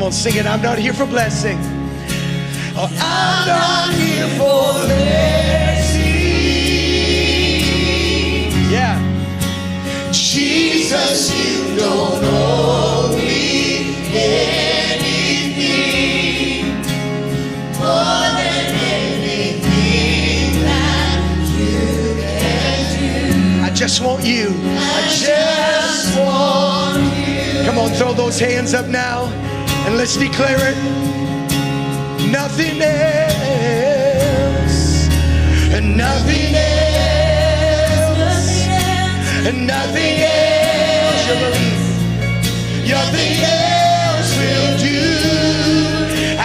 on, sing it. I'm not here for blessing. Oh, I'm not here for blessing. Yeah. Jesus, you don't owe me anything more than anything that you can do. I just want you. I just want you. Come on, throw those hands up now and let's declare it. Nothing else, and nothing else, and nothing else, you believe, nothing else will do. I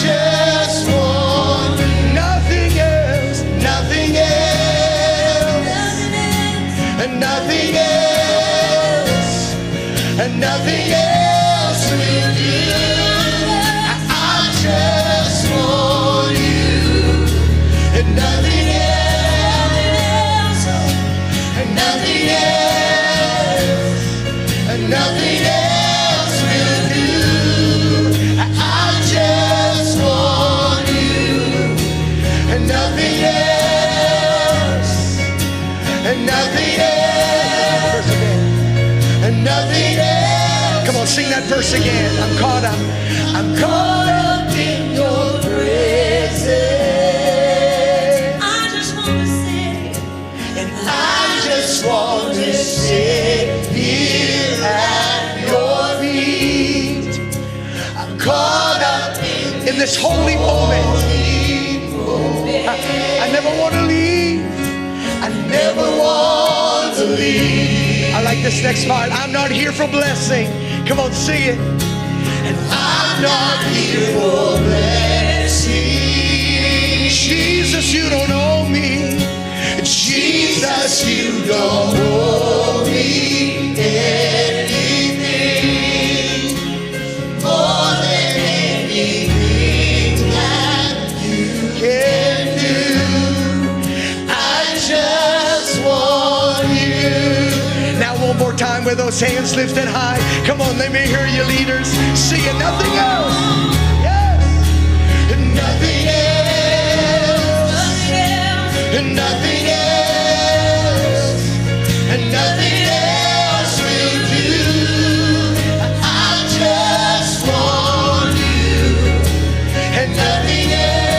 just want nothing else, nothing else, and nothing else, and nothing else will do. Just want you, and nothing else, and nothing else, and nothing else will do. I just want you, and nothing else, and nothing else, and nothing else. Come on, sing that verse again. I'm caught up. I'm caught up in your presence. I just want to sit, and I just want to sit here at your feet. I'm caught up in this holy moment. I never want to leave. I never want to leave. I like this next part. I'm not here for blessing. Come on, sing it. And I'm not here for blessing. Jesus, you don't owe me. Jesus, you don't owe me anything more than anything that you can do. I just want you. Now one more time with those hands lifted high. Come on, let me hear you, leaders. Sing it. Nothing else. Yes. And nothing else. And nothing else. And nothing else will do. I just want you. And nothing else.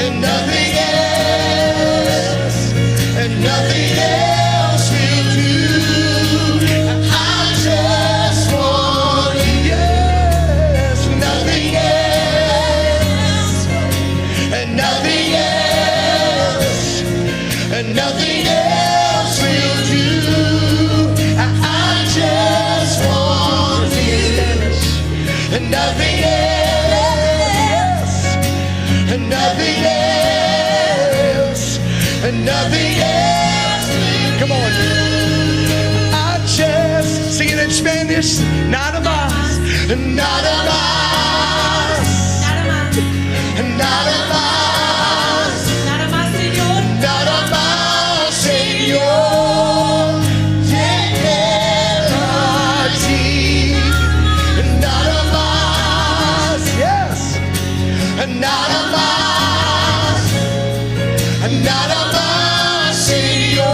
And nothing else. And nothing else will do. Nothing else will do. I just want you. And nothing else. And nothing else. And nothing else. Come on. I just sing it in Spanish. Nada más. Nada más. Nada más. Nada más, nada más, Señor,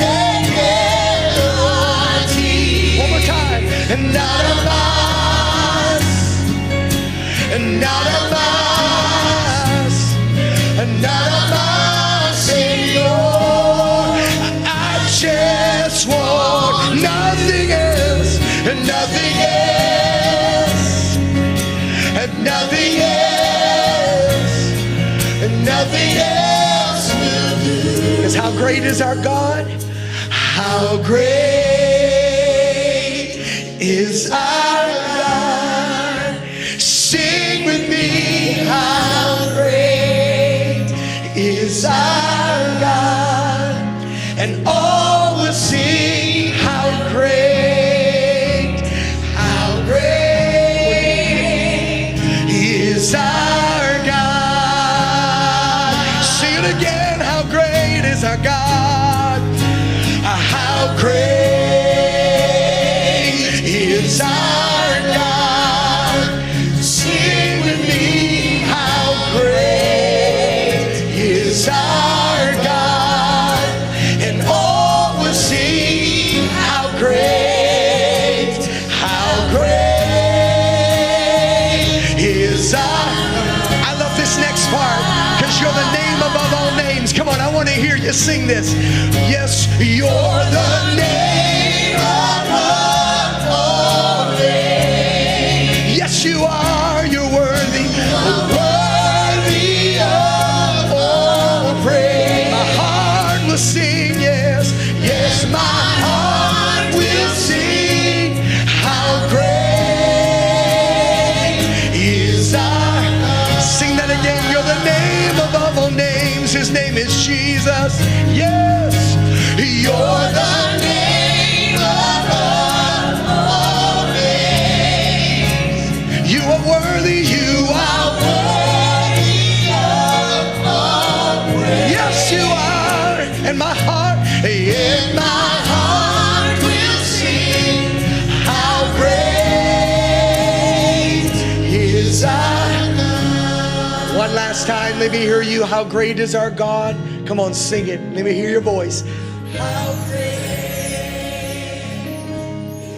te quiero a ti. One more time. Nada más, nada más, nada más, Señor. I just want nothing else, nothing else, nothing else, and nothing else will do. Because how great is our God? How great is our God? Sing with me, how great is our God? And all will sing, how great, how great is our God. Sing it again, how great is our God? How great is is our God. Sing with me, how great is our God. And all will see how great is our. I love this next part, because you're the name above all names. Come on, I want to hear you sing this. Yes, you're the name above all names. Yes, you are. You're worthy. Worthy of all praise. My heart will sing, yes. Yes, my heart will sing. How great is our. Sing that again. You're the name above all names. His name is Jesus. Yes, you're the name above all names. You are worthy. You are worthy of all praise. Yes, you are. And my heart, and my heart will sing. How great is our God. One last time, let me hear you. How great is our God? Come on, sing it. Let me hear your voice. How great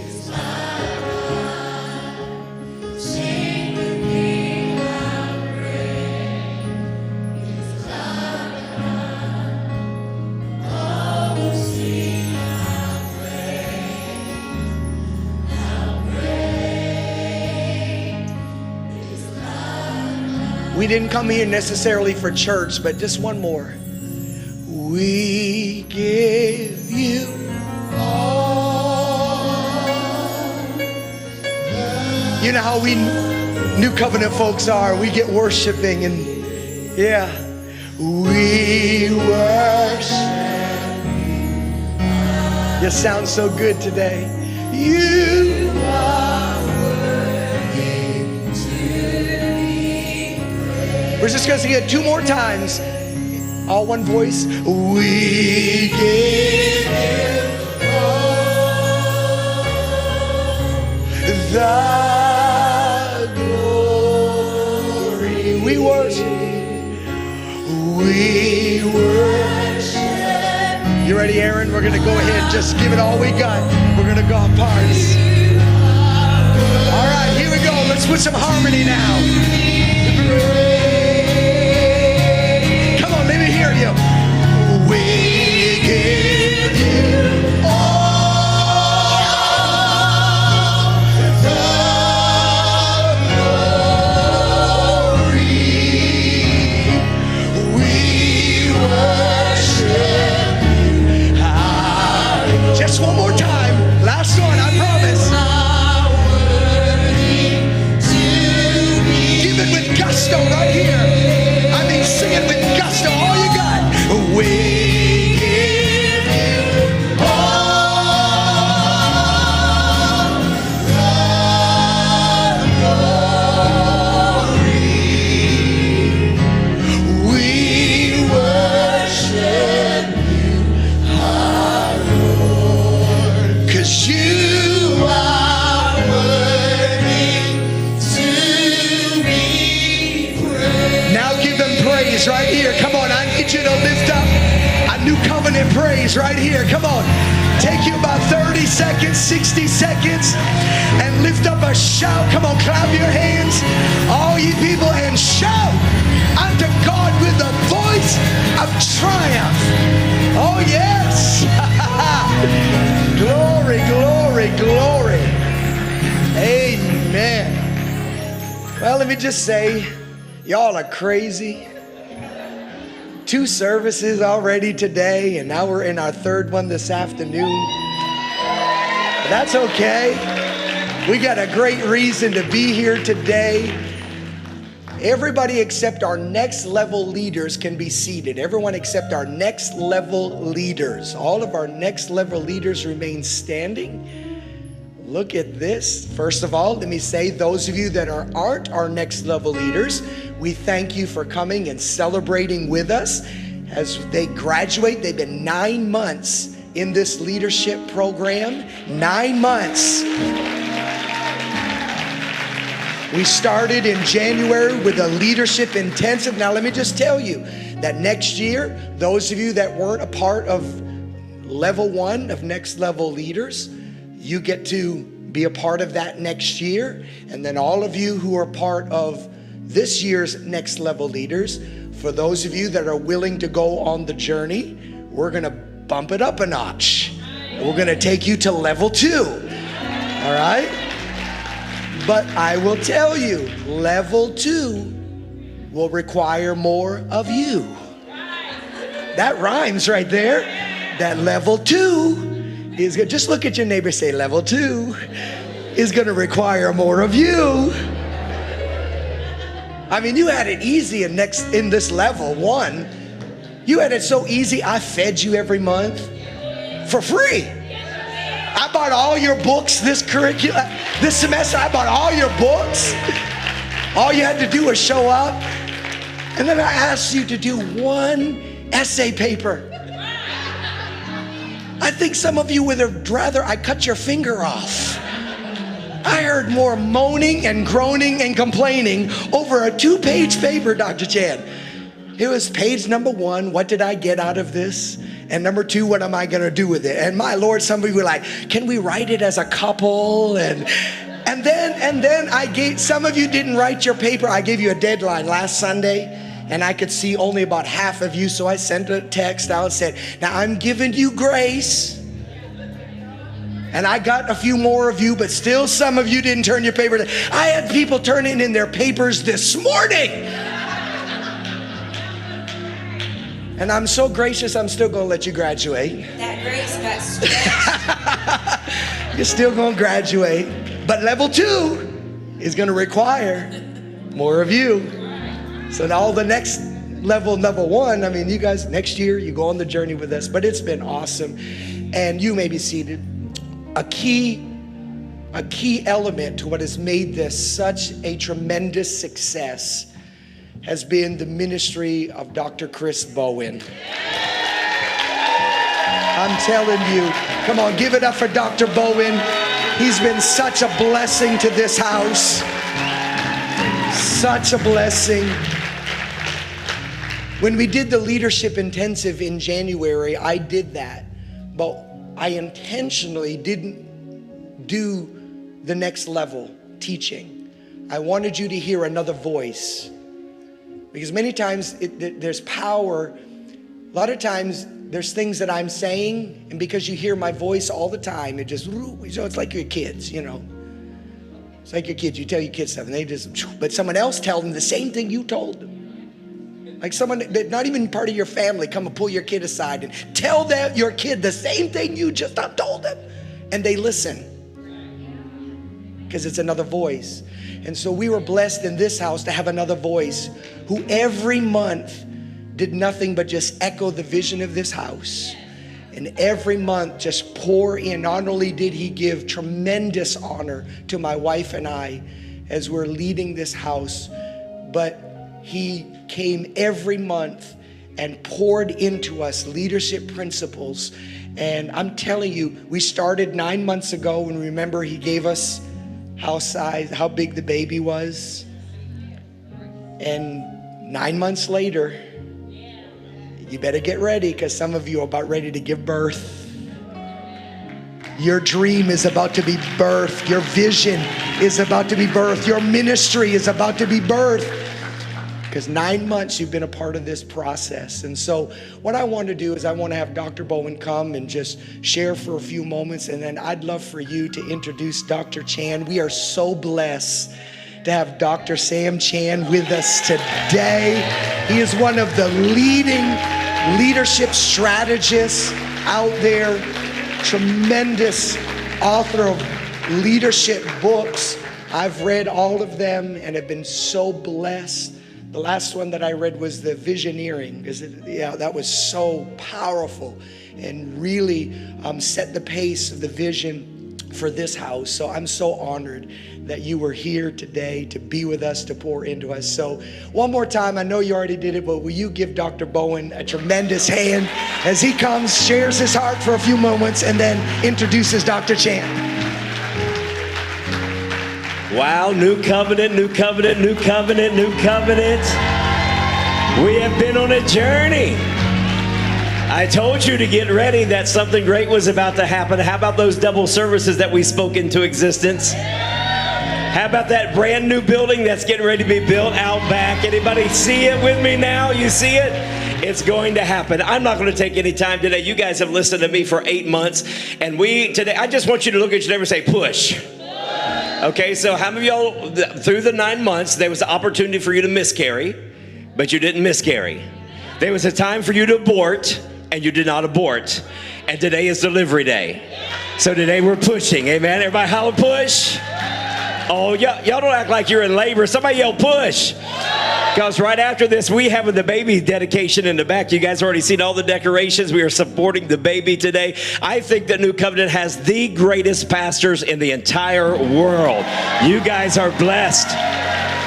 is our God? Sing with me. How great is our God? All will see how great is our God. We didn't come here necessarily for church, but just one more. We give you all. You know how we New Covenant folks are. We get worshiping and yeah. We worship you. You sound so good today. You are worthy to be praised. We're just going to sing it 2 more times. All one voice. We give you all the glory. We worship you. We worship you. You ready, Aaron? We're going to go ahead and just give it all we got. We're going to go parties. All right, here we go. Let's put some harmony now. Let me hear you. We give you all the glory. We worship you. Just one more time. Last one, I promise. Give it with gusto right here. I mean, sing it with gusto. All you got. We give you all the glory. We worship you, our Lord, 'cause you are worthy to be praised. Now give them praise right here. Come on, I need you to lift up a New Covenant praise right here. Come on. Take you about 30 seconds, 60 seconds, and lift up a shout. Come on, clap your hands, all you people, and shout unto God with the voice of triumph. Oh, yes. Glory, glory, glory. Amen. Well, let me just say, y'all are crazy. 2 services already today, and now we're in our 3rd one this afternoon. But that's okay. We got a great reason to be here today. Everybody except our next level leaders can be seated. Everyone except our next level leaders. All of our next level leaders remain standing. Look at this. First of all, let me say, those of you that aren't our next level leaders, we thank you for coming and celebrating with us as they graduate. They've been 9 months in this leadership program. 9 months. We started in January with a leadership intensive. Now let me just tell you that next year, those of you that weren't a part of level 1 of Next Level Leaders, you get to be a part of that next year. And then all of you who are part of this year's Next Level Leaders, for those of you that are willing to go on the journey, we're gonna bump it up a notch. We're gonna take you to level 2, all right? But I will tell you, level 2 will require more of you. That rhymes right there. That level 2 is good. Just look at your neighbor, say, level 2 is gonna require more of you. I mean, you had it easy in this level 1. You had it so easy, I fed you every month for free. I bought all your books this semester. I bought all your books. All you had to do was show up. And then I asked you to do 1 essay paper. I think some of you would have rather I cut your finger off. I heard more moaning and groaning and complaining over a 2-page paper, Dr. Chan. It was page number 1, what did I get out of this? And number 2, what am I gonna do with it? And my Lord, some of you were like, can we write it as a couple? And then I gave, some of you didn't write your paper. I gave you a deadline last Sunday, and I could see only about half of you, so I sent a text out and said, now I'm giving you grace. And I got a few more of you, but still some of you didn't turn your paper. I had people turning in their papers this morning. And I'm so gracious, I'm still gonna let you graduate. That grace got stretched. You're still gonna graduate. But level 2 is gonna require more of you. So now the next level 1, I mean, you guys, next year, you go on the journey with us. But it's been awesome. And you may be seated. A key element to what has made this such a tremendous success has been the ministry of Dr. Chris Bowen. I'm telling you, come on, give it up for Dr. Bowen. He's been such a blessing to this house. Such a blessing. When we did the leadership intensive in January, I did that, but I intentionally didn't do the next level teaching. I wanted you to hear another voice. Because many times there's power. A lot of times there's things that I'm saying, and because you hear my voice all the time, it just, it's like your kids, you know. It's like your kids, you tell your kids stuff, and they just, but someone else tells them the same thing you told them. Like someone that not even part of your family come and pull your kid aside and tell your kid the same thing you just told them, and they listen. Because it's another voice. And so we were blessed in this house to have another voice who every month did nothing but just echo the vision of this house. And every month just pour in. Not only did he give tremendous honor to my wife and I as we're leading this house, but he came every month and poured into us leadership principles. And I'm telling you, we started 9 months ago, and remember he gave us how big the baby was. And 9 months later, you better get ready, because some of you are about ready to give birth. Your dream is about to be birthed. Your vision is about to be birthed. Your ministry is about to be birthed. Because 9 months you've been a part of this process. And so what I want to do is I want to have Dr. Bowen come and just share for a few moments. And then I'd love for you to introduce Dr. Chan. We are so blessed to have Dr. Sam Chan with us today. He is one of the leading leadership strategists out there. Tremendous author of leadership books. I've read all of them and have been so blessed. The last one that I read was the Visioneering. That was so powerful and really set the pace of the vision for this house. So I'm so honored that you were here today to be with us, to pour into us. So one more time, I know you already did it, but will you give Dr. Bowen a tremendous hand as he comes, shares his heart for a few moments, and then introduces Dr. Chan. Wow, new covenant, new covenant, new covenant, new covenant. We have been on a journey. I told you to get ready that something great was about to happen. How about those double services that we spoke into existence? How about that brand new building that's getting ready to be built out back? Anybody see it with me now? You see it? It's going to happen. I'm not going to take any time today. You guys have listened to me for 8 months. And today, I just want you to look at your neighbor and say, push. Okay, so how many of y'all, through the 9 months, there was an opportunity for you to miscarry, but you didn't miscarry. There was a time for you to abort, and you did not abort. And today is delivery day. So today we're pushing. Amen. Everybody holler push. Oh, y'all don't act like you're in labor. Somebody yell push. Because right after this, we have the baby dedication in the back. You guys already seen all the decorations. We are supporting the baby today. I think that New Covenant has the greatest pastors in the entire world. You guys are blessed.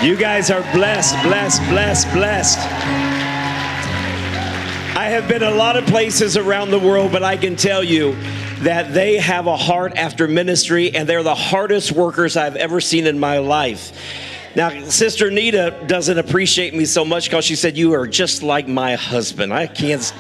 You guys are blessed, blessed, blessed, blessed. I have been a lot of places around the world, but I can tell you that they have a heart after ministry, and they're the hardest workers I've ever seen in my life. Now, Sister Nita doesn't appreciate me so much because she said, you are just like my husband. I can't,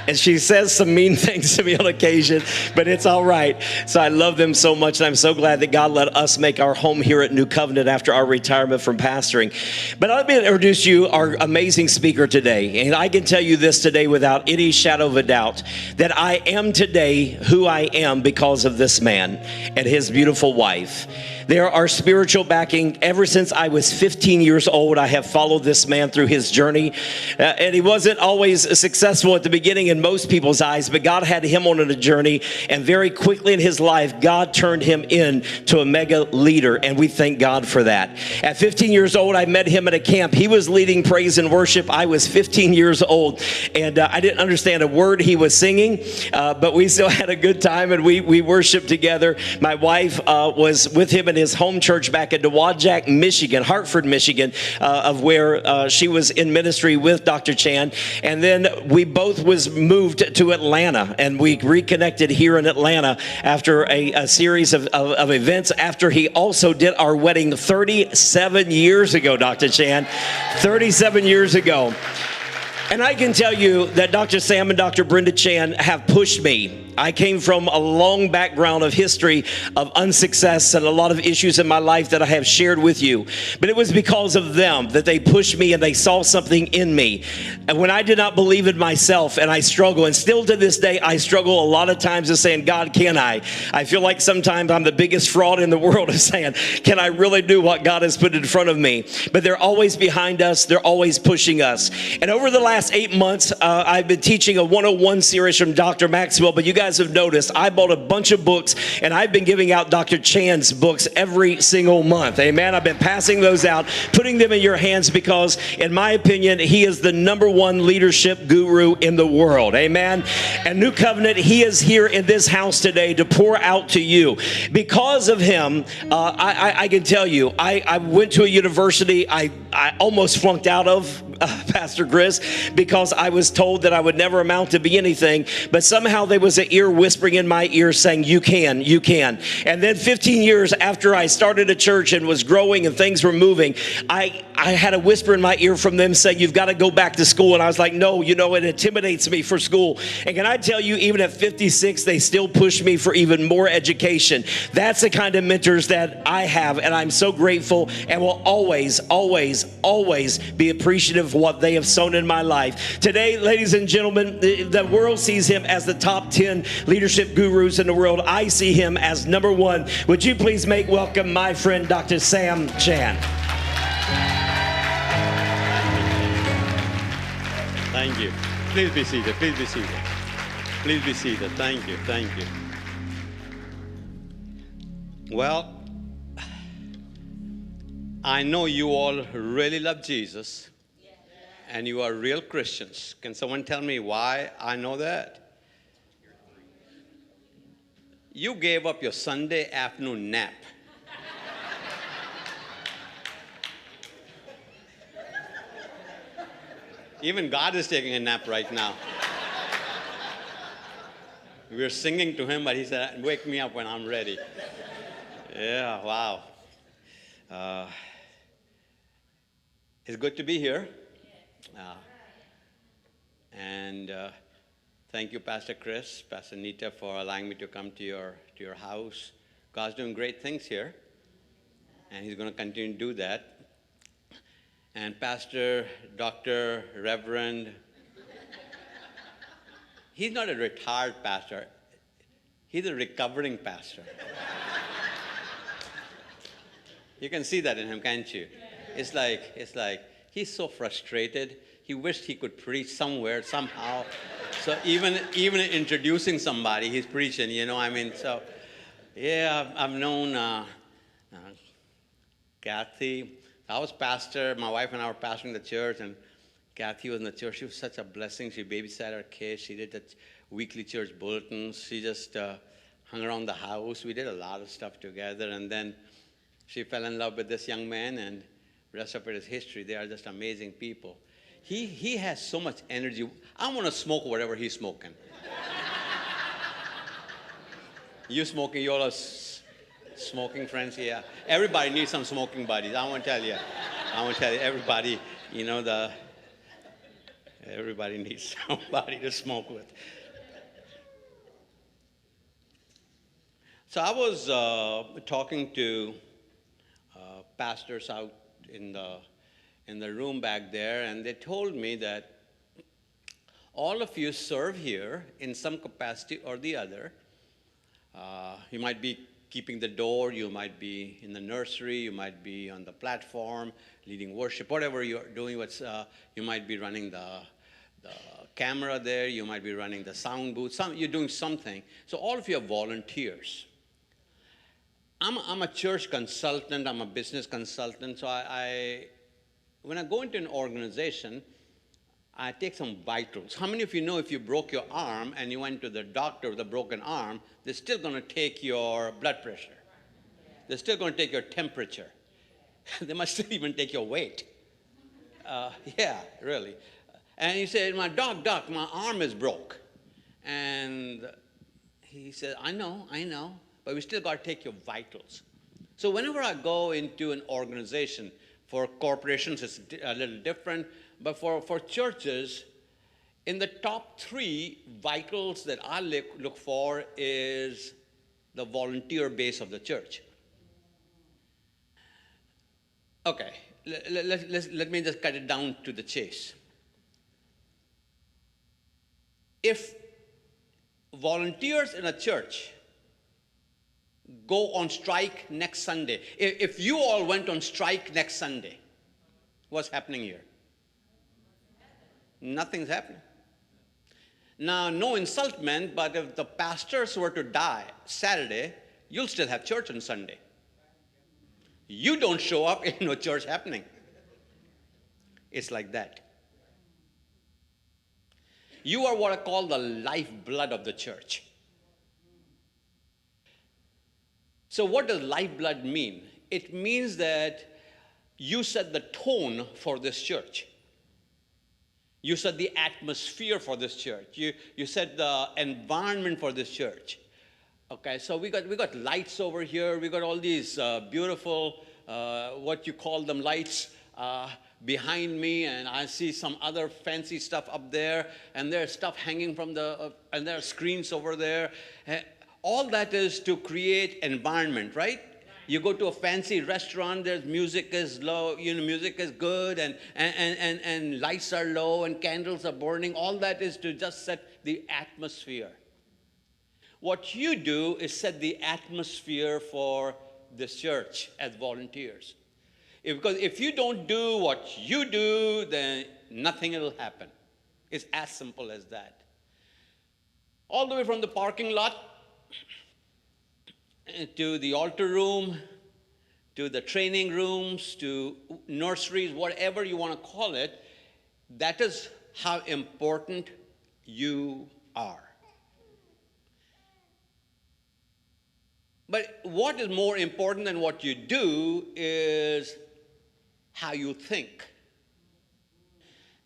and she says some mean things to me on occasion, but it's all right. So I love them so much, and I'm so glad that God let us make our home here at New Covenant after our retirement from pastoring. But let me introduce you our amazing speaker today. And I can tell you this today without any shadow of a doubt, that I am today who I am because of this man and his beautiful wife. There are spiritual backing. Ever since I was 15 years old, I have followed this man through his journey. And he wasn't always successful at the beginning in most people's eyes, but God had him on a journey. And very quickly in his life, God turned him into a mega leader. And we thank God for that. At 15 years old, I met him at a camp. He was leading praise and worship. I was 15 years old. And I didn't understand a word he was singing, but we still had a good time, and we worshiped together. My wife was with him in his home church back in Dowagiac, Michigan, Hartford, Michigan, of where she was in ministry with Dr. Chan. And then we both was moved to Atlanta, and we reconnected here in Atlanta after a series of events after he also did our wedding 37 years ago, Dr. Chan, 37 years ago. And I can tell you that Dr. Sam and Dr. Brenda Chan have pushed me. I came from a long background of history of unsuccess and a lot of issues in my life that I have shared with you. But it was because of them that they pushed me and they saw something in me. And when I did not believe in myself, and I struggle, and still to this day, I struggle a lot of times of saying, God, can I? I feel like sometimes I'm the biggest fraud in the world of saying, can I really do what God has put in front of me? But they're always behind us. They're always pushing us. And over the last 8 months, I've been teaching a 101 series from Dr. Maxwell, but you guys have noticed I bought a bunch of books, and I've been giving out Dr. Chan's books every single month. Amen. I've been passing those out, putting them in your hands, because in my opinion, he is the #1 leadership guru in the world. Amen. And New Covenant, he is here in this house today to pour out to you. Because of him, I can tell you, I went to a university I almost flunked out of, Pastor Chris, because I was told that I would never amount to be anything, but somehow there was an ear whispering in my ear saying, you can, you can. And then 15 years after I started a church and was growing and things were moving, I had a whisper in my ear from them saying, you've got to go back to school. And I was like, no, you know, it intimidates me for school. And can I tell you, even at 56, they still push me for even more education. That's the kind of mentors that I have, and I'm so grateful and will always, always, always be appreciative of what they have sown in my life. Today, ladies and gentlemen, the world sees him as the top 10 leadership gurus in the world. I see him as #1. Would you please make welcome my friend, Dr. Sam Chan. Thank you. Please be seated. Please be seated. Please be seated. Thank you. Thank you. Well, I know you all really love Jesus, and you are real Christians. Can someone tell me why I know that? You gave up your Sunday afternoon nap. Even God is taking a nap right now. We're singing to him, but he said, wake me up when I'm ready. Yeah, wow. Uh, it's good to be here. And thank you, Pastor Chris, Pastor Nita, for allowing me to come to your house. God's doing great things here, and He's going to continue to do that. And Pastor, Dr., Reverend, he's not a retired pastor. He's a recovering pastor. You can see that in him, can't you? It's like he's so frustrated. He wished he could preach somewhere, somehow. So even introducing somebody, he's preaching, you know, I mean, so, yeah, I've known Kathy. I was pastor. My wife and I were pastoring the church, and Kathy was in the church. She was such a blessing. She babysat our kids. She did the weekly church bulletins. She just hung around the house. We did a lot of stuff together, and then she fell in love with this young man, and the rest of it is history. They are just amazing people. He has so much energy. I want to smoke whatever he's smoking. You smoking? You all are smoking friends? Yeah. Everybody needs some smoking buddies. I want to tell you. Everybody, you know, everybody needs somebody to smoke with. So I was talking to pastors out in the room back there, and they told me that all of you serve here in some capacity or the other. You might be keeping the door, you might be in the nursery, you might be on the platform, leading worship, whatever you're doing. You might be running the camera there, you might be running the sound booth, you're doing something. So all of you are volunteers. I'm a church consultant, I'm a business consultant, so when I go into an organization, I take some vitals. How many of you know if you broke your arm and you went to the doctor with a broken arm, they're still going to take your blood pressure. They're still going to take your temperature. They must still even take your weight. Yeah, really. And you say, doc, my arm is broke. And he said, I know, but we still got to take your vitals. So whenever I go into an organization, for corporations it's a little different, but for churches, in the top 3 vitals that I look for is the volunteer base of the church. Okay, let me just cut it down to the chase. If volunteers in a church go on strike next Sunday, if you all went on strike next Sunday, what's happening here? Nothing's happening. Now, no insult meant, but if the pastors were to die Saturday, you'll still have church on Sunday. You don't show up, ain't no church happening. It's like that. You are what I call the lifeblood of the church. So what does lifeblood mean? It means that you set the tone for this church. You set the atmosphere for this church. You set the environment for this church. Okay, so we got lights over here. We got all these beautiful, what you call them, lights behind me, and I see some other fancy stuff up there, and there's stuff hanging from and there are screens over there. All that is to create environment, right? You go to a fancy restaurant, there's music is low, music is good, and lights are low, and candles are burning. All that is to just set the atmosphere. What you do is set the atmosphere for this church as volunteers. Because if you don't do what you do, then nothing will happen. It's as simple as that. All the way from the parking lot to the altar room, to the training rooms, to nurseries, whatever you want to call it, that is how important you are. But what is more important than what you do is how you think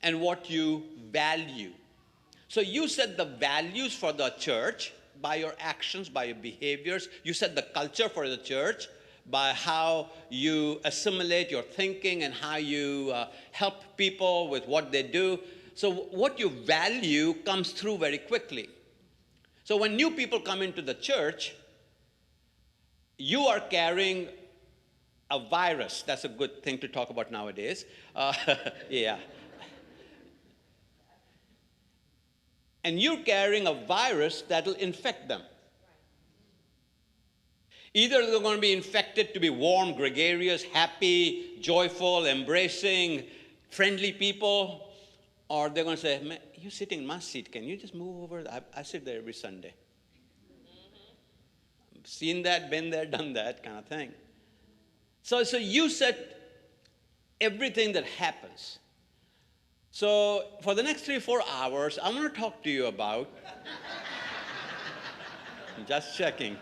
and what you value. So you set the values for the church by your actions, by your behaviors. You set the culture for the church by how you assimilate your thinking and how you help people with what they do. So what you value comes through very quickly. So when new people come into the church, you are carrying a virus. That's a good thing to talk about nowadays. Yeah. And you're carrying a virus that will infect them. Either they're going to be infected to be warm, gregarious, happy, joyful, embracing, friendly people, or they're going to say, man, you're sitting in my seat. Can you just move over? I sit there every Sunday. Seen that, been there, done that kind of thing. So you set everything that happens. So for the next 3-4 hours, I want to talk to you about, just checking.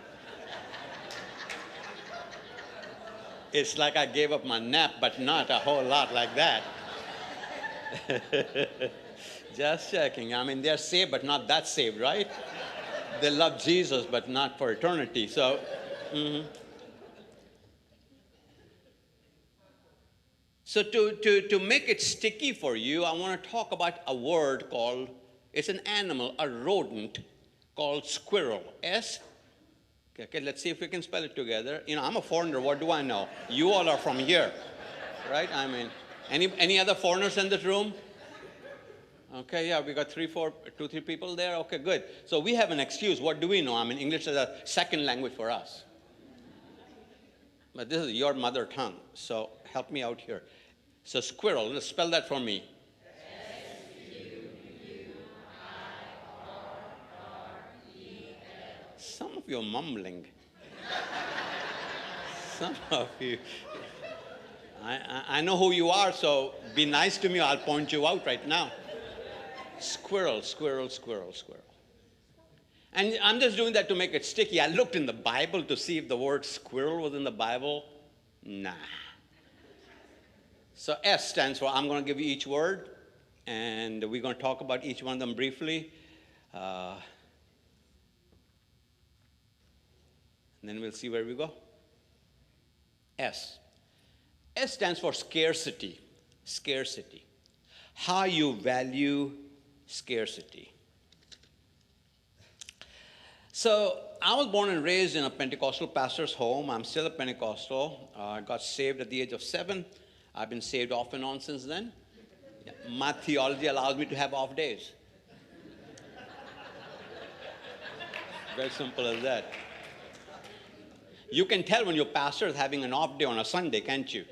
It's like I gave up my nap, but not a whole lot like that. Just checking. I mean, they're saved, but not that saved, right? They love Jesus, but not for eternity. So, So to make it sticky for you, I want to talk about a word called, it's an animal, a rodent called squirrel. Okay, let's see if we can spell it together. You know, I'm a foreigner, what do I know? You all are from here, right? I mean, any other foreigners in this room? Okay, yeah, we got 2-3 people there. Okay, good. So we have an excuse. What do we know? I mean, English is a second language for us. But this is your mother tongue, so help me out here. So squirrel, let's spell that for me. Some of you are mumbling. Some of you. I know who you are, so be nice to me. I'll point you out right now. Squirrel, squirrel, squirrel, squirrel. And I'm just doing that to make it sticky. I looked in the Bible to see if the word squirrel was in the Bible. Nah. So S stands for, I'm going to give you each word, and we're going to talk about each one of them briefly. And then we'll see where we go. S. S stands for scarcity. Scarcity. How you value scarcity. So I was born and raised in a Pentecostal pastor's home. I'm still a Pentecostal. I got saved at the age of 7. I've been saved off and on since then. Yeah. My theology allows me to have off days. Very simple as that. You can tell when your pastor is having an off day on a Sunday, can't you?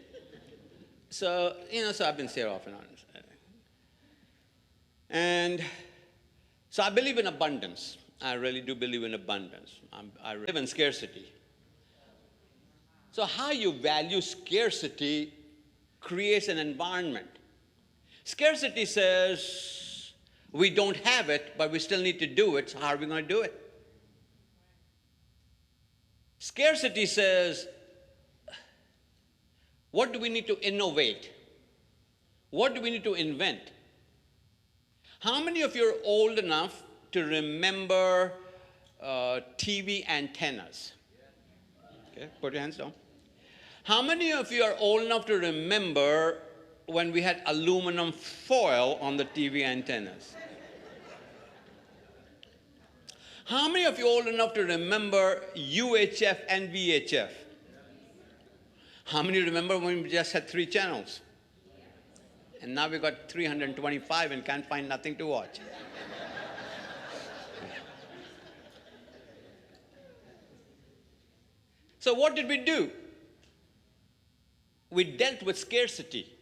So, so I've been saved off and on. And so I believe in abundance. I really do believe in abundance. I live in scarcity. So how you value scarcity creates an environment. Scarcity says we don't have it, but we still need to do it. So how are we going to do it? Scarcity says, what do we need to innovate? What do we need to invent? How many of you are old enough to remember TV antennas? Okay, put your hands down. How many of you are old enough to remember when we had aluminum foil on the TV antennas? How many of you are old enough to remember UHF and VHF? How many remember when we just had 3 channels? And now we've got 325 and can't find nothing to watch. So what did we do? We dealt with scarcity.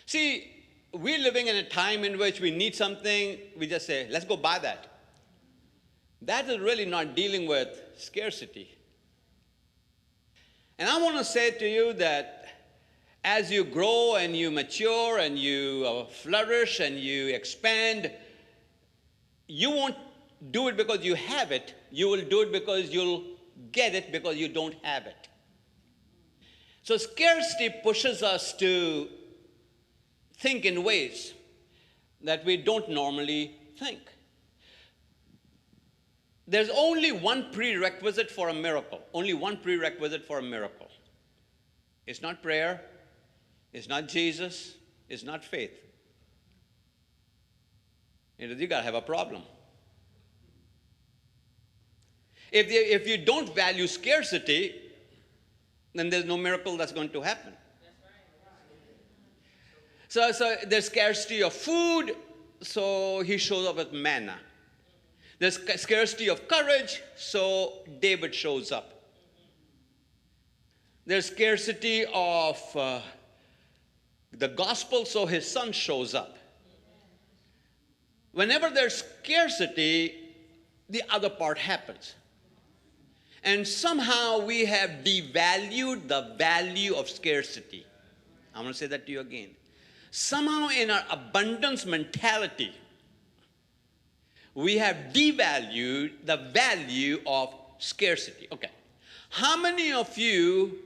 See, we're living in a time in which we need something, we just say, let's go buy that. That is really not dealing with scarcity. And I want to say to you that as you grow and you mature and you flourish and you expand, you won't do it because you have it. You will do it because you'll get it because you don't have it. So scarcity pushes us to think in ways that we don't normally think. there's only one prerequisite for a miracle. Only one prerequisite for a miracle. It's not prayer. It's not Jesus. It's not faith. You got to have a problem. If you don't value scarcity, then there's no miracle that's going to happen. So there's scarcity of food, so he shows up with manna. There's scarcity of courage, so David shows up. There's scarcity of the gospel, so his son shows up. Whenever there's scarcity, the other part happens. And somehow we have devalued the value of scarcity. I'm going to say that to you again. Somehow in our abundance mentality, we have devalued the value of scarcity. Okay. How many of you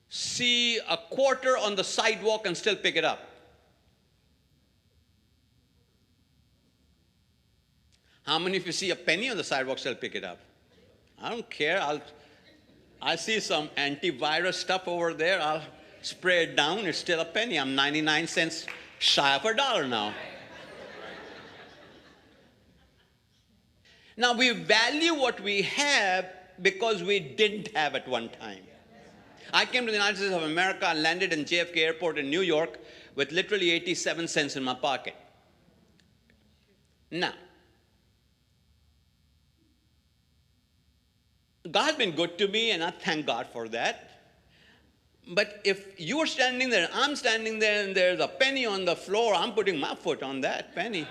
see a quarter on the sidewalk and still pick it up? How many of you see a penny on the sidewalk, still pick it up? I don't care. I see some antivirus stuff over there. I'll spray it down. It's still a penny. I'm 99 cents shy of $1 now. Now, we value what we have because we didn't have at one time. I came to the United States of America and landed in JFK Airport in New York with literally 87 cents in my pocket. Now, God's been good to me, and I thank God for that. But if you are standing there, I'm standing there, and there's a penny on the floor, I'm putting my foot on that penny.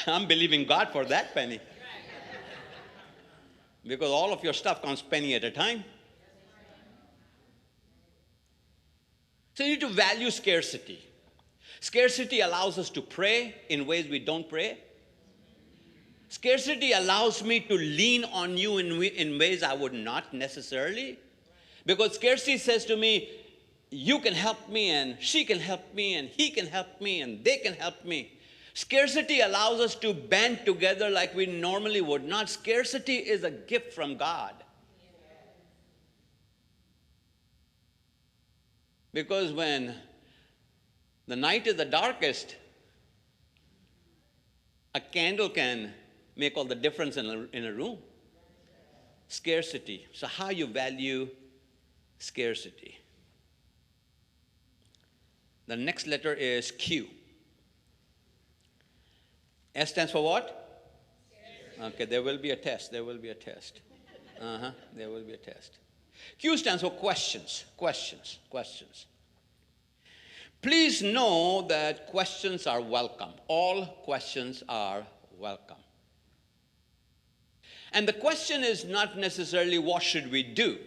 I'm believing God for that penny. Because all of your stuff comes penny at a time. So you need to value scarcity. Scarcity allows us to pray in ways we don't pray. Scarcity allows me to lean on you in ways I would not necessarily. Because scarcity says to me, you can help me, and she can help me, and he can help me, and they can help me. Scarcity allows us to band together like we normally would not. Scarcity is a gift from God. Because when the night is the darkest, a candle can make all the difference in a room. Scarcity. So how you value scarcity. The next letter is Q. S stands for what? Okay, there will be a test. There will be a test. There will be a test. Q stands for questions. Questions. Questions. Please know that questions are welcome. All questions are welcome. And the question is not necessarily what should we do.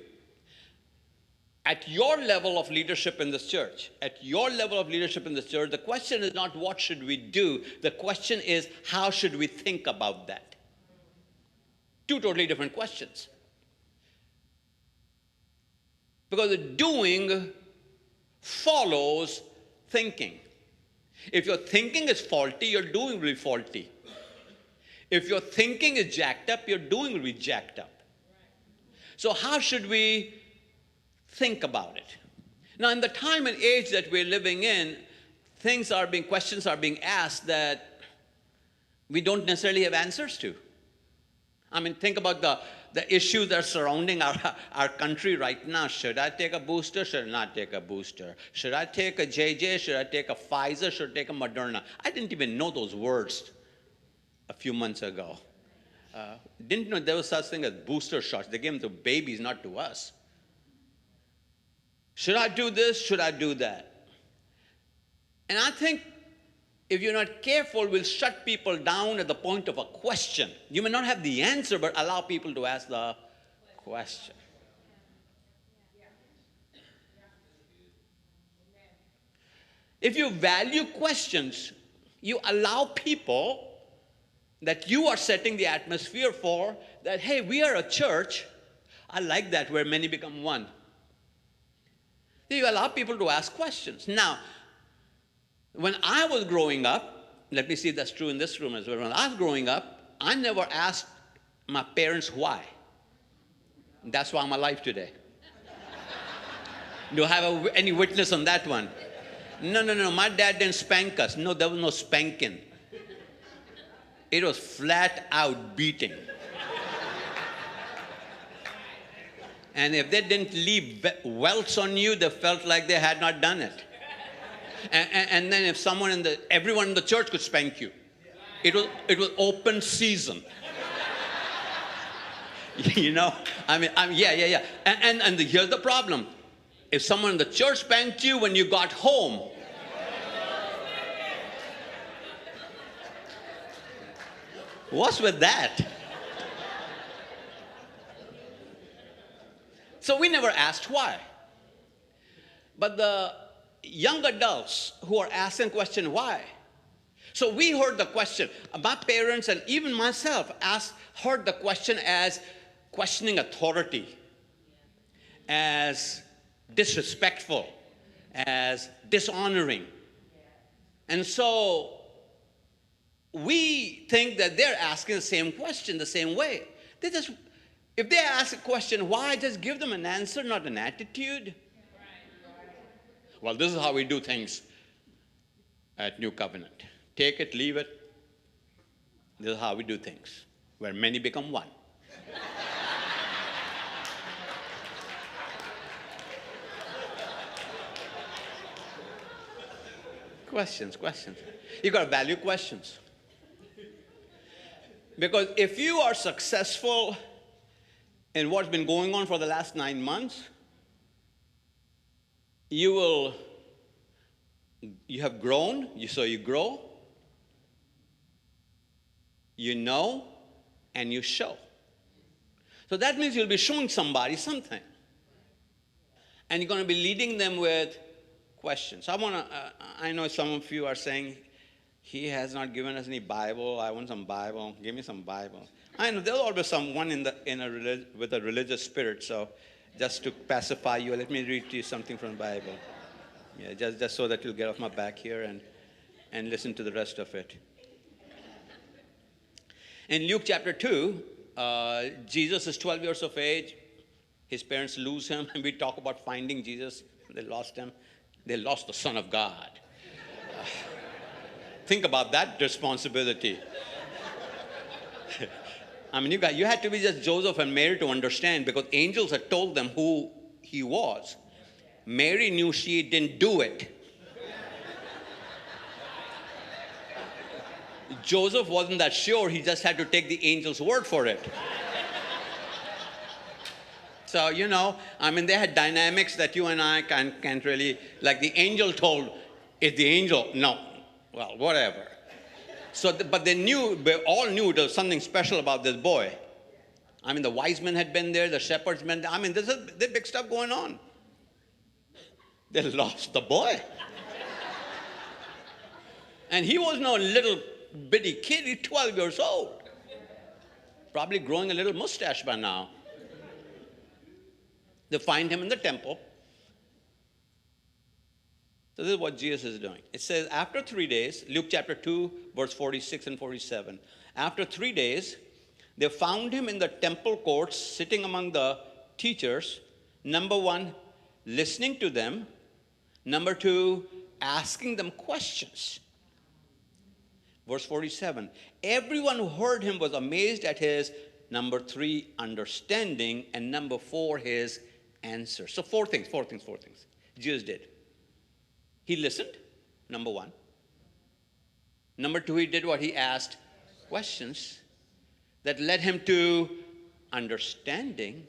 At your level of leadership in this church, the question is not what should we do. The question is how should we think about that? Two totally different questions. Because the doing follows thinking. If your thinking is faulty, your doing will be faulty. If your thinking is jacked up, your doing will be jacked up. So how should we think about it? Now, in the time and age that we're living in, questions are being asked that we don't necessarily have answers to. I mean, think about the issues that are surrounding our country right now. Should I take a booster? Should I not take a booster? Should I take a JJ? Should I take a Pfizer? Should I take a Moderna? I didn't even know those words a few months ago. Didn't know there was such thing as booster shots. They gave them to babies, not to us. Should I do this? Should I do that? And I think if you're not careful, we'll shut people down at the point of a question. You may not have the answer, but allow people to ask the question. If you value questions, you allow people that you are setting the atmosphere for, that, hey, we are a church. I like that, where many become one. You allow people to ask questions. Now, when I was growing up, let me see if that's true in this room as well. When I was growing up, I never asked my parents why. That's why I'm alive today. Do I have any witness on that one? No. My dad didn't spank us. No, there was no spanking. It was flat out beating. And if they didn't leave welts on you, they felt like they had not done it. And then if everyone in the church could spank you, it was open season. You know, yeah. And here's the problem. If someone in the church spanked you when you got home, what's with that? So we never asked why. But the young adults who are asking question why. So we heard the question. My parents and even myself heard the question as questioning authority, as disrespectful, as dishonoring. And so we think that they're asking the same question the same way. If they ask a question, why, just give them an answer, not an attitude. Well, this is how we do things at New Covenant. Take it, leave it. This is how we do things, where many become one. Questions. You got to value questions. Because if you are successful in what's been going on for the last 9 months, you have grown, so you grow, you know, and you show. So that means you'll be showing somebody something. And you're going to be leading them with questions. I know some of you are saying, he has not given us any Bible. I want some Bible. Give me some Bible. I know there's always someone with a religious spirit. So just to pacify you, let me read to you something from the Bible. Yeah, just so that you'll get off my back here and listen to the rest of it. In Luke chapter 2, Jesus is 12 years of age. His parents lose him. And we talk about finding Jesus. They lost him. They lost the Son of God. Think about that responsibility. I mean, you had to be just Joseph and Mary to understand, because angels had told them who he was. Mary knew she didn't do it. Joseph wasn't that sure. He just had to take the angel's word for it. So, they had dynamics that you and I can't really, like the angel told, is the angel, no, well, whatever. So, but they all knew there was something special about this boy. The wise men had been there, the shepherds been there. There's big stuff going on. They lost the boy. And he was no little bitty kid, he's 12 years old. Probably growing a little mustache by now. They find him in the temple. So this is what Jesus is doing. It says, after 3 days, Luke chapter 2, verse 46 and 47. After 3 days, they found him in the temple courts, sitting among the teachers. Number 1, listening to them. Number 2, asking them questions. Verse 47. Everyone who heard him was amazed at his, number 3, understanding, and number 4, his answer. So four things Jesus did. He listened, number 1. Number 2, he did what? He asked questions that led him to understanding.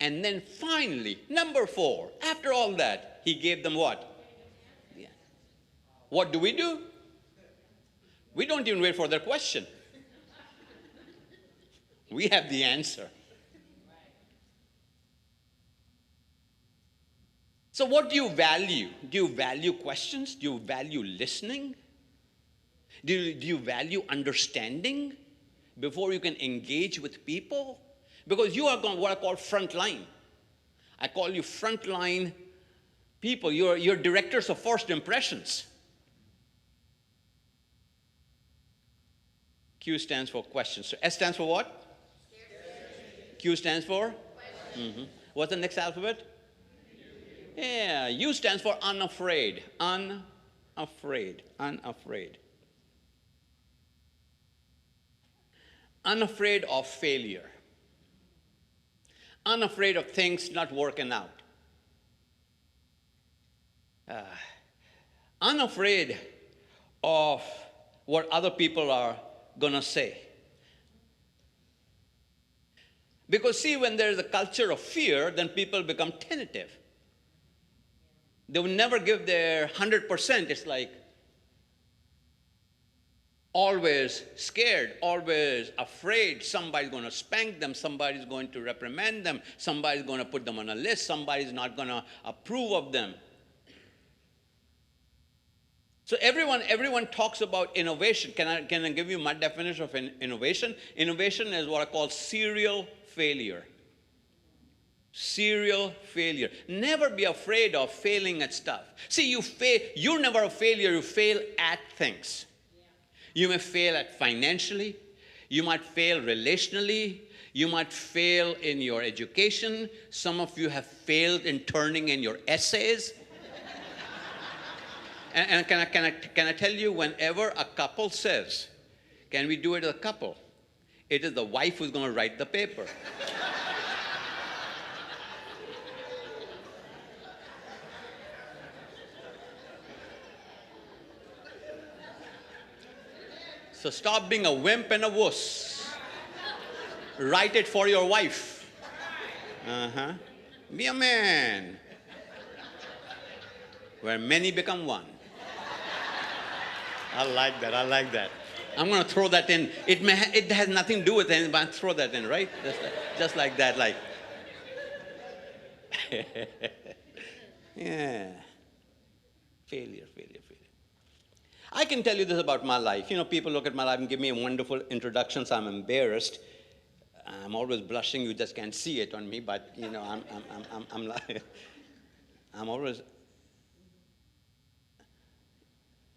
And then finally, number 4, after all that, he gave them what? Yeah. What do? We don't even wait for their question. We have the answer. So what do you value? Do you value questions? Do you value listening? Do you value understanding before you can engage with people? Because you are what I call frontline. I call you frontline people. You're directors of first impressions. Q stands for question. So S stands for what? Q stands for? What's the next alphabet? Yeah, U stands for unafraid. Unafraid. Unafraid. Unafraid of failure. Unafraid of things not working out. Unafraid of what other people are going to say. Because see, when there's a culture of fear, then people become tentative. They will never give their 100%. It's like always scared, always afraid. Somebody's going to spank them. Somebody's going to reprimand them. Somebody's going to put them on a list. Somebody's not going to approve of them. So everyone talks about innovation. Can I give you my definition of innovation? Innovation is what I call serial failure. Serial failure. Never be afraid of failing at stuff. See, you're never a failure. You fail at things. You may fail at financially. You might fail relationally. You might fail in your education. Some of you have failed in turning in your essays. And can I tell you, whenever a couple says, can we do it as a couple? It is the wife who's going to write the paper. So stop being a wimp and a wuss. Write it for your wife. Be a man. Where many become one. I like that. I like that. I'm going to throw that in. It has nothing to do with anything, but I'll throw that in, right? Just like that, like. Yeah. Failure. I can tell you this about my life. You know, people look at my life and give me wonderful introductions. I'm embarrassed. I'm always blushing. You just can't see it on me, but you know, I'm like, I'm always.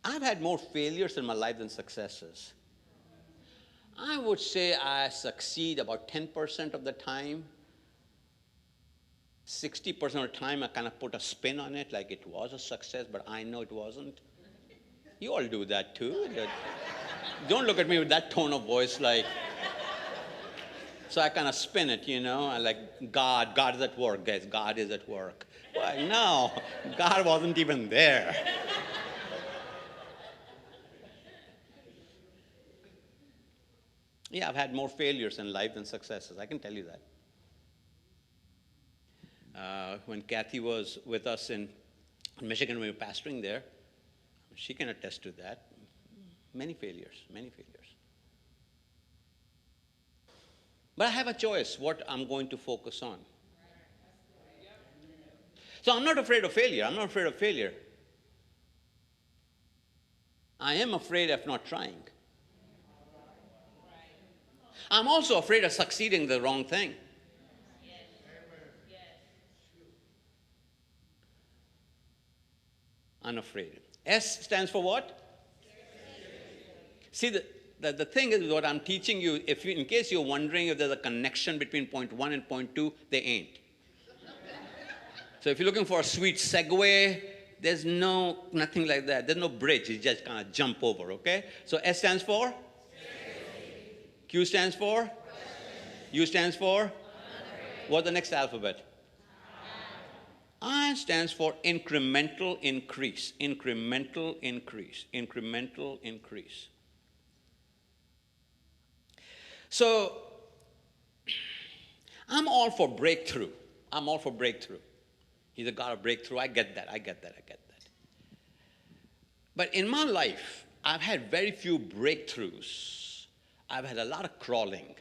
I've had more failures in my life than successes. I would say I succeed about 10% of the time. 60% of the time, I kind of put a spin on it, like it was a success, but I know it wasn't. You all do that too. Don't look at me with that tone of voice, like. So I kind of spin it, you know, I like, God is at work, guys. God is at work. Well, no, God wasn't even there. Yeah, I've had more failures in life than successes. I can tell you that. When Kathy was with us in Michigan, we were pastoring there. She can attest to that. Many failures. But I have a choice what I'm going to focus on. So I'm not afraid of failure. I am afraid of not trying. I'm also afraid of succeeding the wrong thing. Unafraid. S stands for what? See, the thing is, what I'm teaching you, in case you're wondering if there's a connection between point 1 and point 2, there ain't. So if you're looking for a sweet segue, there's nothing like that. There's no bridge. You just kind of jump over, okay? So S stands for? Q stands for? U stands for? What's the next alphabet? I stands for incremental increase. Incremental increase. Incremental increase. So, I'm all for breakthrough. He's a God of breakthrough. I get that. But in my life, I've had very few breakthroughs. I've had a lot of crawling.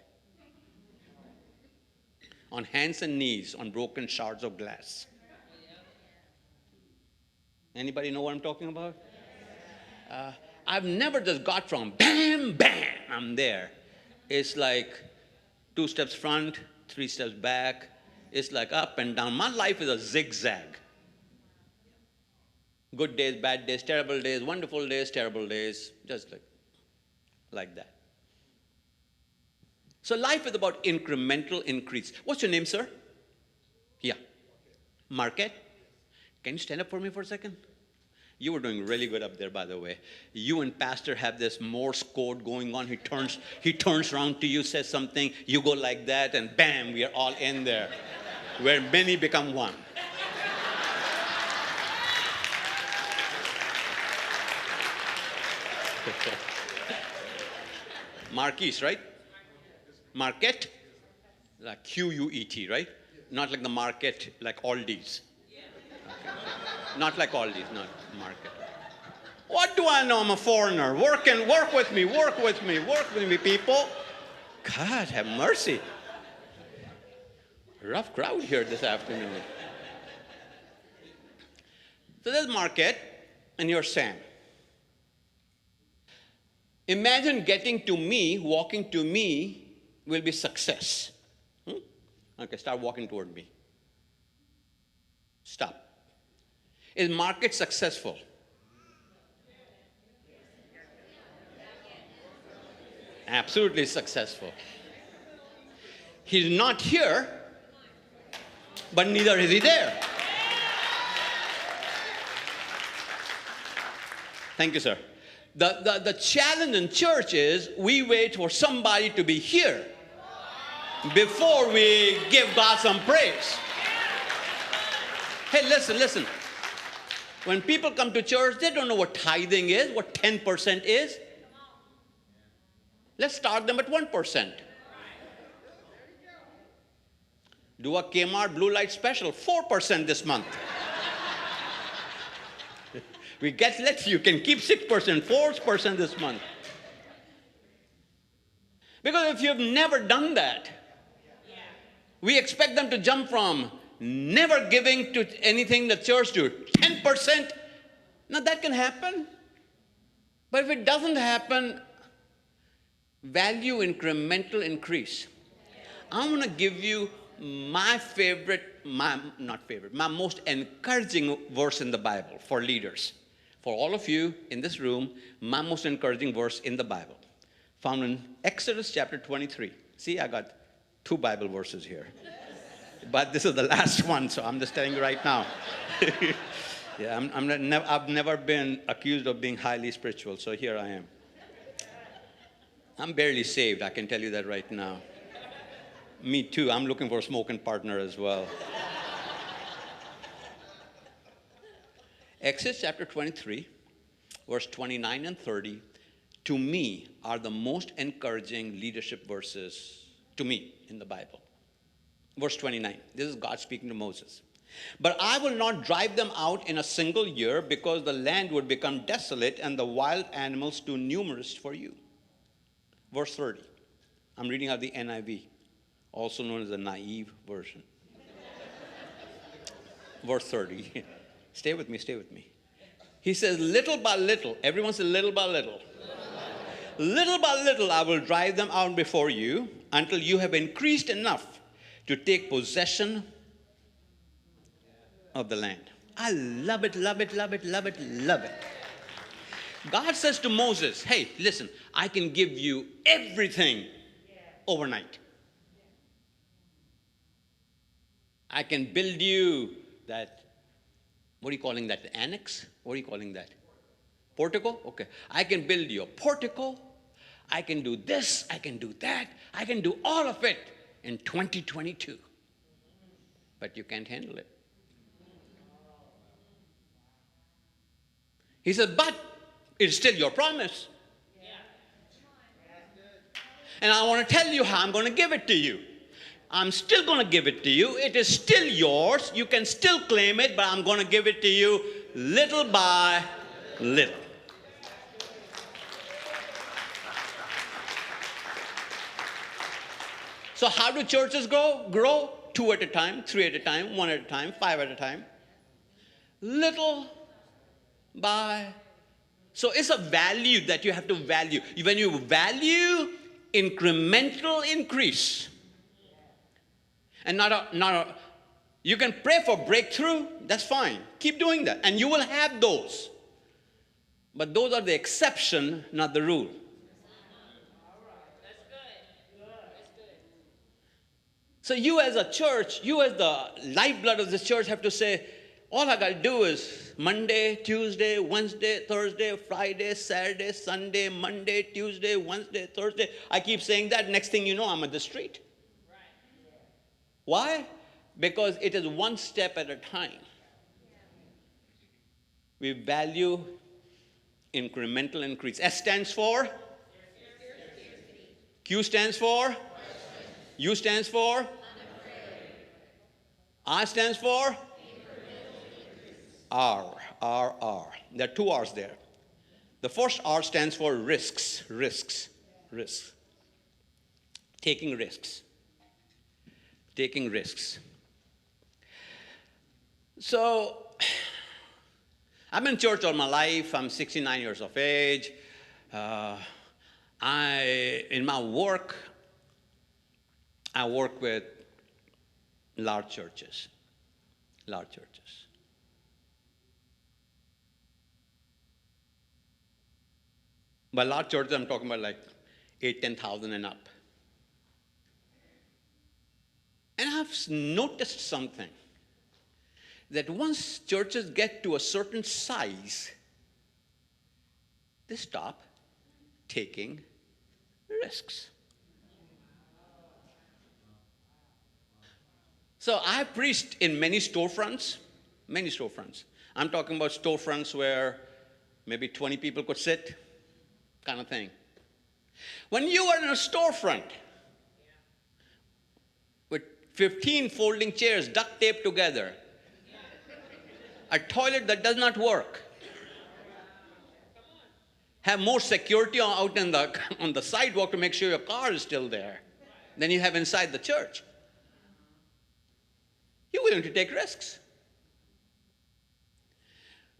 On hands and knees, on broken shards of glass. Anybody know what I'm talking about? I've never just got from bam, bam, I'm there. It's like 2 steps front, 3 steps back. It's like up and down. My life is a zigzag. Good days, bad days, terrible days, wonderful days, terrible days, just like that. So life is about incremental increase. What's your name, sir? Yeah. Market? Can you stand up for me for a second? You were doing really good up there, by the way. You and Pastor have this Morse code going on. He turns around to you, says something, you go like that, and bam, we are all in there. Where many become one. Marquise, right? Market? Like Quet, right? Not like the market, like Aldi's. Okay. Not like Aldi's, not market. What do I know? I'm a foreigner. Work with me, people. God, have mercy. Rough crowd here this afternoon. So there's Market, and you're Sam. Imagine getting to me, walking to me will be success. Okay, start walking toward me. Stop. Is Market successful? Absolutely successful. He's not here, but neither is he there. Thank you, sir. The challenge in church is we wait for somebody to be here before we give God some praise. Hey, listen. When people come to church, they don't know what tithing is, what 10% is. Let's start them at 1%. Do a Kmart blue light special, 4% this month. You can keep 6%, 4% this month. Because if you've never done that, we expect them to jump from never giving to anything the church to 10%. Now that can happen. But if it doesn't happen, value incremental increase. I want to give you my most encouraging verse in the Bible for leaders. For all of you in this room, my most encouraging verse in the Bible, found in Exodus chapter 23. See, I got 2 Bible verses here. But this is the last one, so I'm just telling you right now. Yeah, I've never been accused of being highly spiritual, so here I am. I'm barely saved, I can tell you that right now. Me too, I'm looking for a smoking partner as well. Exodus chapter 23, verse 29 and 30, to me are the most encouraging leadership verses to me in the Bible. Verse 29, this is God speaking to Moses. But I will not drive them out in a single year because the land would become desolate and the wild animals too numerous for you. Verse 30, I'm reading out the NIV, also known as the naive version. Verse 30. Stay with me. He says, little by little, everyone say little by little. Little by little I will drive them out before you until you have increased enough to take possession of the land. I love it. God says to Moses, hey, listen, I can give you everything overnight. I can build you that. What are you calling that? Annex? What are you calling that? Portico? Okay. I can build you a portico. I can do this. I can do that. I can do all of it in 2022. But you can't handle it. He said, but it's still your promise. And I want to tell you how I'm going to give it to you. I'm still going to give it to you. It is still yours. You can still claim it, but I'm going to give it to you little by little. So how do churches grow? Grow 2 at a time, 3 at a time, 1 at a time, 5 at a time. Little by. So it's a value that you have to value. When you value incremental increase, and you can pray for breakthrough, that's fine. Keep doing that, and you will have those. But those are the exception, not the rule. So you as a church, you as the lifeblood of this church have to say, all I got to do is Monday, Tuesday, Wednesday, Thursday, Friday, Saturday, Sunday, Monday, Tuesday, Wednesday, Thursday. I keep saying that. Next thing you know, I'm at the street. Why? Because it is one step at a time. We value incremental increase. S stands for? Q stands for? U stands for? R stands for? R. There are two R's there. The first R stands for risks. Taking risks. So, I've been in church all my life. I'm 69 years of age. In my work, I work with large churches. By large churches, I'm talking about like 10,000 and up. And I've noticed something, that once churches get to a certain size, they stop taking risks. So I preached in many storefronts. I'm talking about storefronts where maybe 20 people could sit, kind of thing. When you are in a storefront with 15 folding chairs duct taped together, a toilet that does not work, have more security out on the sidewalk to make sure your car is still there than you have inside the church, you're willing to take risks.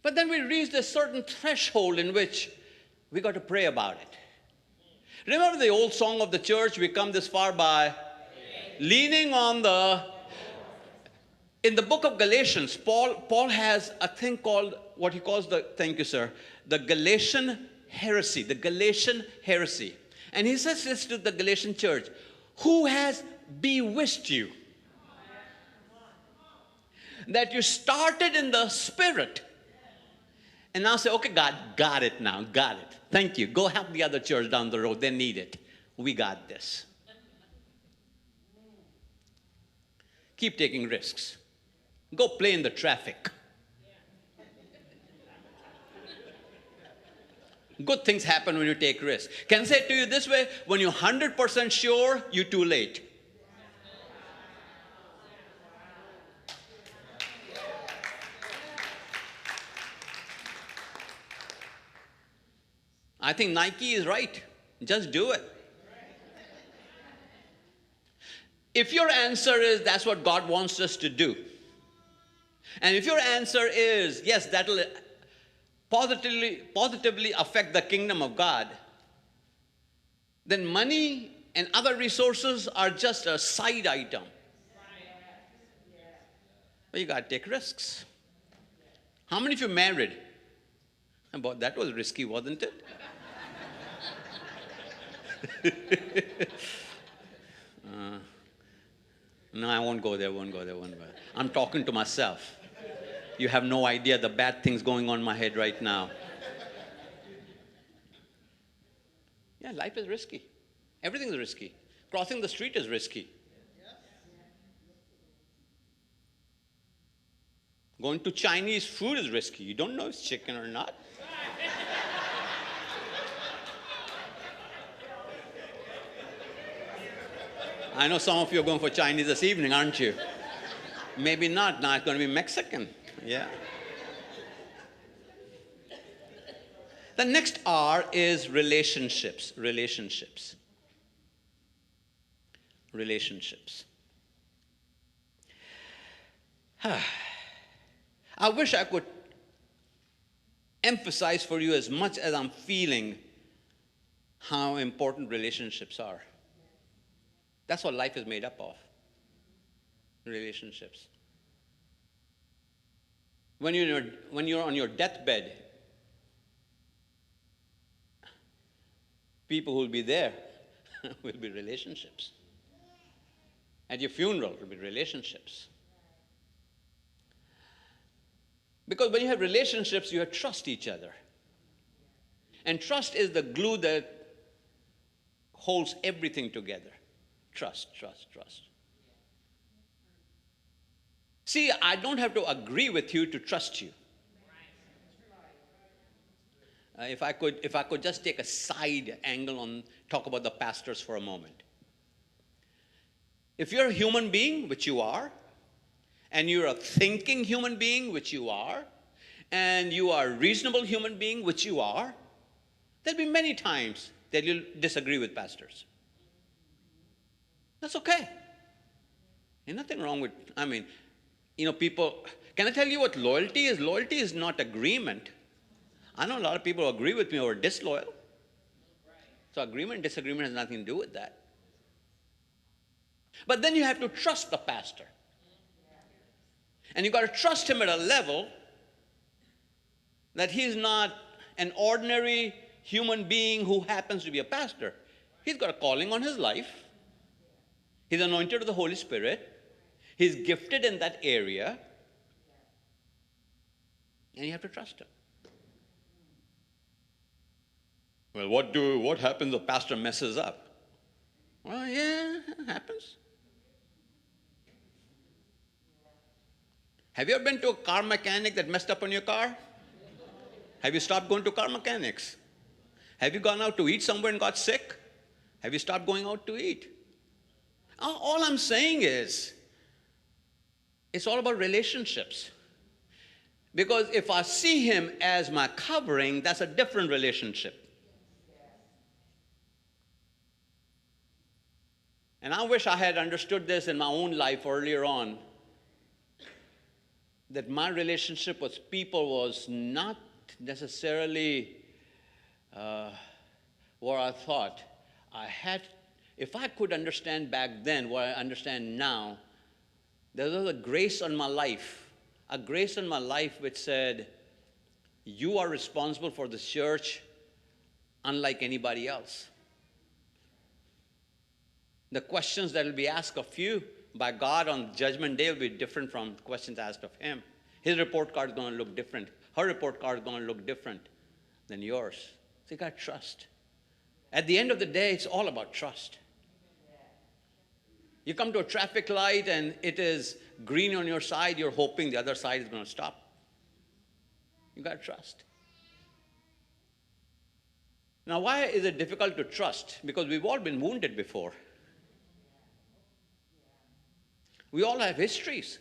But then we reached a certain threshold in which we got to pray about it. Remember the old song of the church, we come this far by leaning on the... In the book of Galatians, Paul has a thing called, what he calls the Galatian heresy. And he says this to the Galatian church: who has bewitched you? That you started in the spirit and now say, okay, God, got it now, got it. Thank you. Go help the other church down the road. They need it. We got this. Keep taking risks. Go play in the traffic. Good things happen when you take risks. Can I say it to you this way? When you're 100% sure, you're too late. I think Nike is right. Just do it. If your answer is that's what God wants us to do, and if your answer is yes, that will positively affect the kingdom of God, then money and other resources are just a side item. But you got to take risks. How many of you married? But that was risky, wasn't it? No, I won't go there. I'm talking to myself. You have no idea the bad things going on in my head right now. Yeah, life is risky. Everything is risky. Crossing the street is risky. Going to Chinese food is risky. You don't know if it's chicken or not. I know some of you are going for Chinese this evening, aren't you? Maybe not. Now it's going to be Mexican. Yeah. The next R is relationships. I wish I could emphasize for you as much as I'm feeling how important relationships are. That's what life is made up of. Relationships. When you're on your deathbed, people who will be there will be relationships. At your funeral, it will be relationships. Because when you have relationships, you have trust each other. And trust is the glue that holds everything together. Trust, trust, trust. See, I don't have to agree with you to trust you. If I could just take a side angle on talk about the pastors for a moment. If you're a human being, which you are, and you're a thinking human being, which you are, and you are a reasonable human being, which you are, there'll be many times that you'll disagree with pastors. That's okay. There's nothing wrong with, people, can I tell you what loyalty is? Loyalty is not agreement. I know a lot of people who agree with me who are disloyal. So agreement and disagreement has nothing to do with that. But then you have to trust the pastor. And you've got to trust him at a level that he's not an ordinary human being who happens to be a pastor. He's got a calling on his life. He's anointed of the Holy Spirit. He's gifted in that area. And you have to trust him. Well, what happens if the pastor messes up? Well, yeah, it happens. Have you ever been to a car mechanic that messed up on your car? Have you stopped going to car mechanics? Have you gone out to eat somewhere and got sick? Have you stopped going out to eat? All I'm saying is, it's all about relationships. Because if I see him as my covering, that's a different relationship. And I wish I had understood this in my own life earlier on, that my relationship with people was not necessarily what I thought. If I could understand back then what I understand now, there was a grace on my life, which said, you are responsible for the church unlike anybody else. The questions that will be asked of you by God on Judgment Day will be different from questions asked of him. His report card is going to look different. Her report card is going to look different than yours. So you got to trust. At the end of the day, it's all about trust. You come to a traffic light and it is green on your side, you're hoping the other side is going to stop. You got to trust. Now, why is it difficult to trust? Because we've all been wounded before. We all have histories.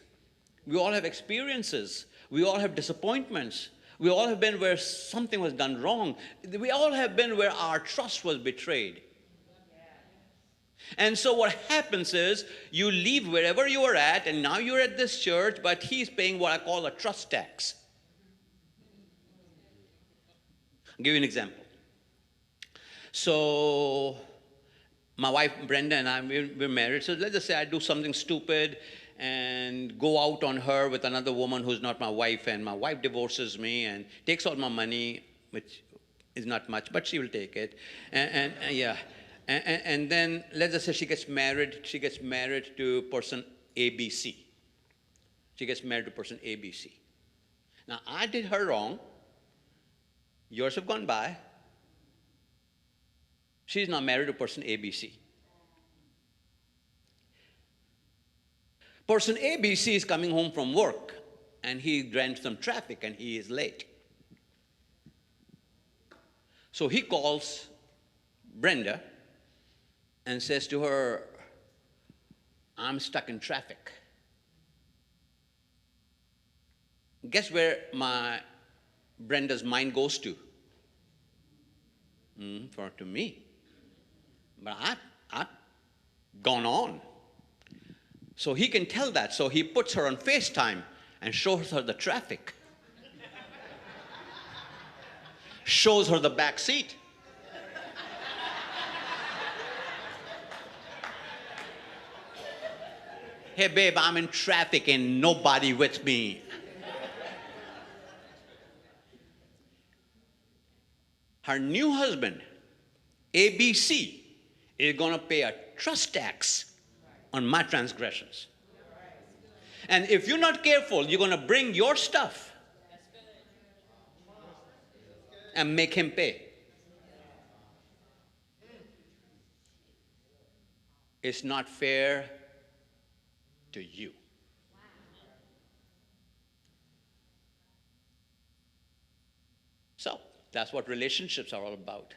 We all have experiences. We all have disappointments. We all have been where something was done wrong. We all have been where our trust was betrayed. And so what happens is you leave wherever you were at, and now you're at this church, but he's paying what I call a trust tax. I'll give you an example. So my wife Brenda and I, we're married. So let's just say I do something stupid and go out on her with another woman who's not my wife, and my wife divorces me and takes all my money, which is not much, but she will take it. And then let's just say she gets married to person ABC. She gets married to person ABC. Now, I did her wrong. Years have gone by. She's now married to person ABC. Person ABC is coming home from work, and he ran some traffic, and he is late. So he calls Brenda and says to her, I'm stuck in traffic. Guess where Brenda's mind goes to? To me. But I've gone on. So he can tell that. So he puts her on FaceTime and shows her the traffic. Shows her the back seat. Hey, babe, I'm in traffic and nobody with me. Her new husband, ABC, is going to pay a trust tax on my transgressions. And if you're not careful, you're going to bring your stuff and make him pay. It's not fair to you. So that's what relationships are all about.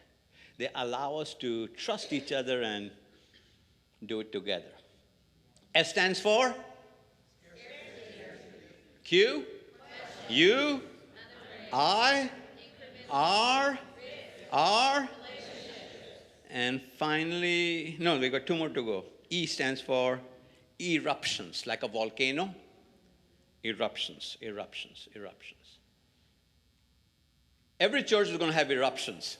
They allow us to trust each other and do it together. S stands for? Q, U, I, R, R, and finally, no, we got two more to go. E stands for eruptions, like a volcano. Eruptions, eruptions, eruptions. Every church is going to have eruptions.